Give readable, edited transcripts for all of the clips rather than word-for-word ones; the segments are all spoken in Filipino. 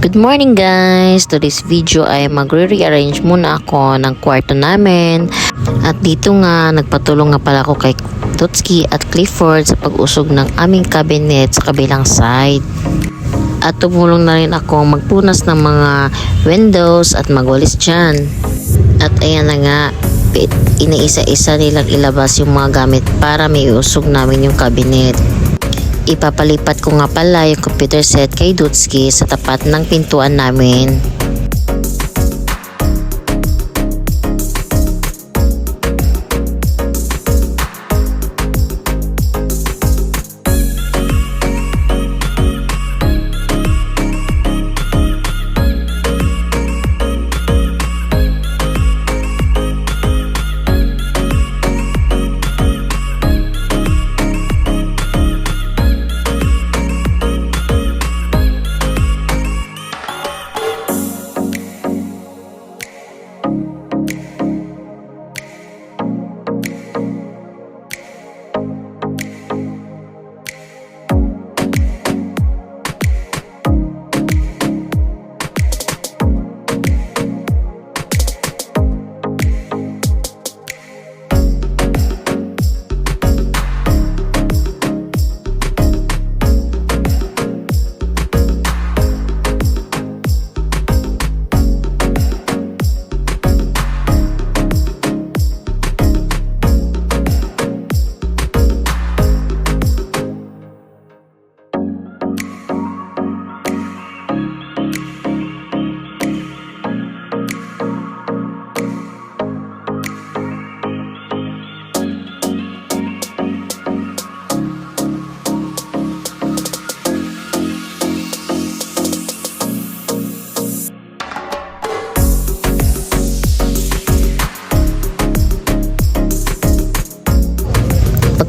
Good morning guys! Today's video ay magre-rearrange muna ako ng kwarto namin. At dito nga, nagpatulong nga pala ako kay Totski at Clifford sa pag-usog ng aming cabinet sa kabilang side. At tumulong na rin ako magpunas ng mga windows at magwalis dyan. At ayan na nga, iniisa-isa nilang ilabas yung mga gamit para may usog namin yung cabinet. Ipapalipat ko nga pala yung computer set kay Dutski sa tapat ng pintuan namin.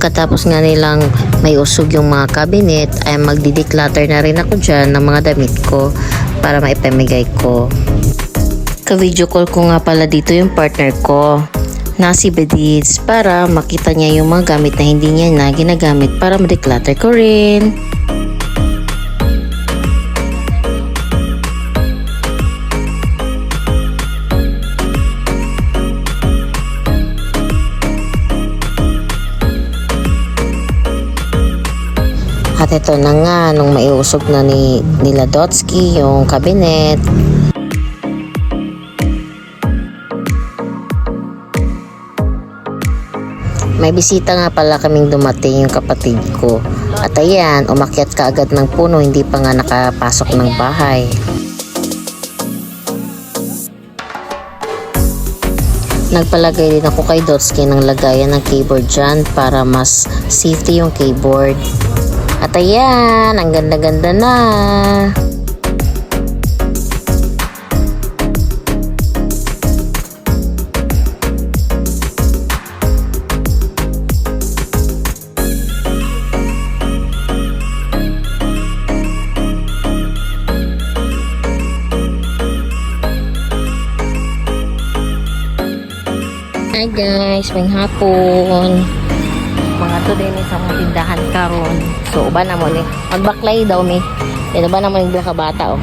Pagkatapos nga nilang may usog yung mga cabinet ay magdi-declutter na rin ako dyan ng mga damit ko para maipamigay ko. Ka-video call ko nga pala dito yung partner ko na si Bediz para makita niya yung mga gamit na hindi niya na ginagamit para ma-declutter ko rin. At ito na nga, nung maiusog na nila Dotski yung cabinet. May bisita nga pala kaming dumating yung kapatid ko. At ayan, umakyat ka agad ng puno, hindi pa nga nakapasok ng bahay. Nagpalagay din ako kay Dotski ng lagayan ng keyboard dyan para mas safety yung keyboard. At ayan, ang ganda-ganda na. Hi guys, may hapon. Mga to din sa mga tindahan karon. So uban na mo ni magbaklay daw mi. Ito ba naman yung ka bata oh.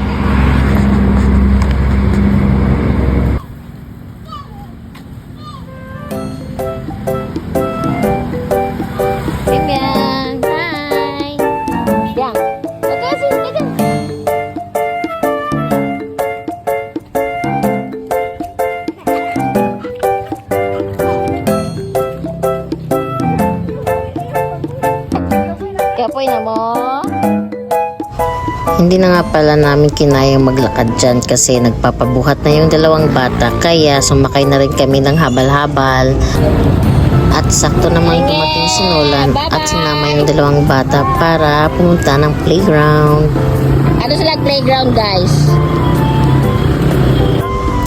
Simyan, hi. Yang. Kasi sige. Kapoy na mo. Hindi na nga pala namin kinayang maglakad dyan kasi nagpapabuhat na yung dalawang bata kaya sumakay na rin kami ng habal-habal. At sakto naman dumating si Nolan at sinama yung dalawang bata para pumunta ng playground. Ano sila playground guys?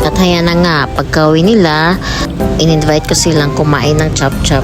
At haya na nga, pagka-uwi nila, in-invite ko silang kumain ng chop-chop.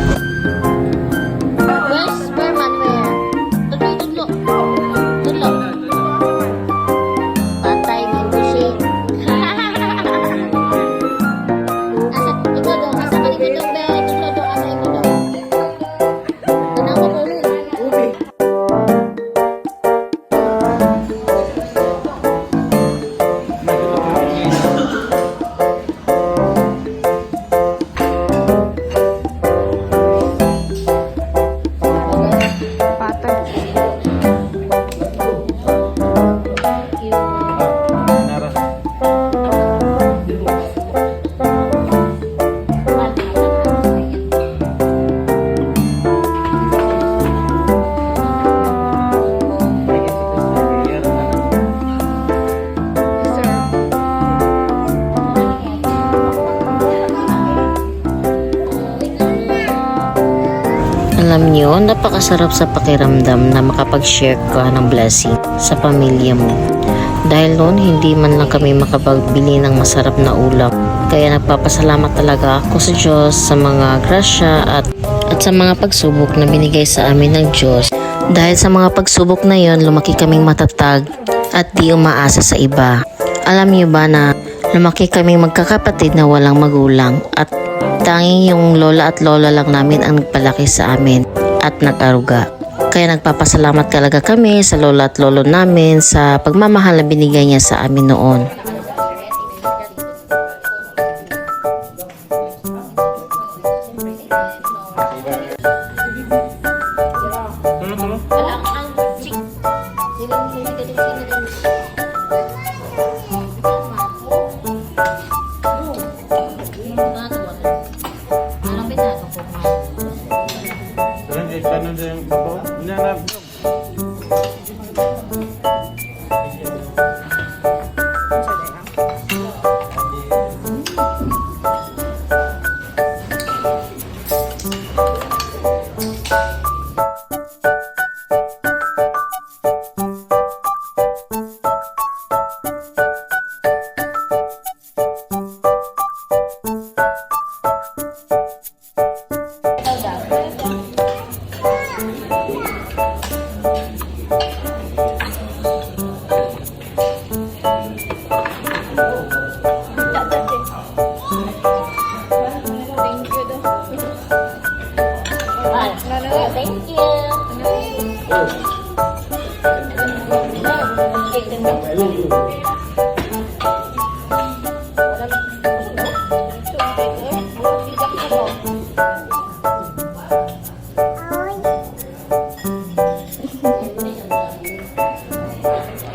Alam nyo, napakasarap sa pakiramdam na makapag-share ka ng blessing sa pamilya mo. Dahil noon, hindi man lang kami makapagbili ng masarap na ulam. Kaya nagpapasalamat talaga ako sa Diyos sa mga grasya at sa mga pagsubok na binigay sa amin ng Diyos. Dahil sa mga pagsubok na yon, lumaki kaming matatag at di umaasa sa iba. Alam niyo ba na lumaki kaming magkakapatid na walang magulang at tanging yung lola at lola lang namin ang nagpalaki sa amin at nag-aruga. Kaya nagpapasalamat talaga kami sa lola at lolo namin sa pagmamahal na binigay niya sa amin noon. Thank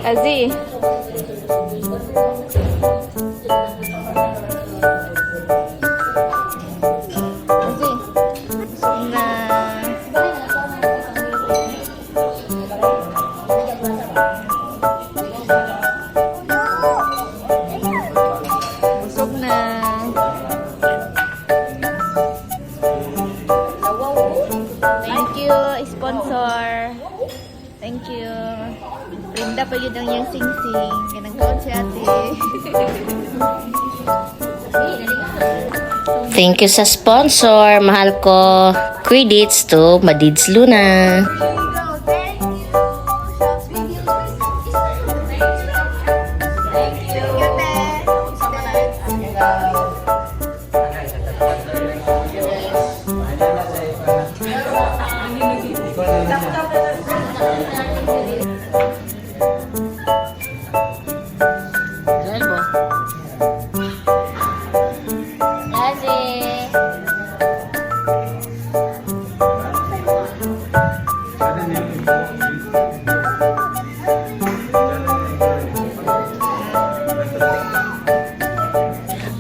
Azi. Azi. Busog na. Busog na. Thank you, sponsor. Thank you. Rinda pa yun ang yung sing-sing. Ganang kaon si ate. Thank you sa sponsor. Mahal ko. Credits to Madids Luna.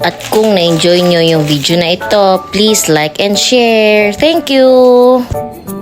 At kung na-enjoy nyo yung video na ito, please like and share. Thank you!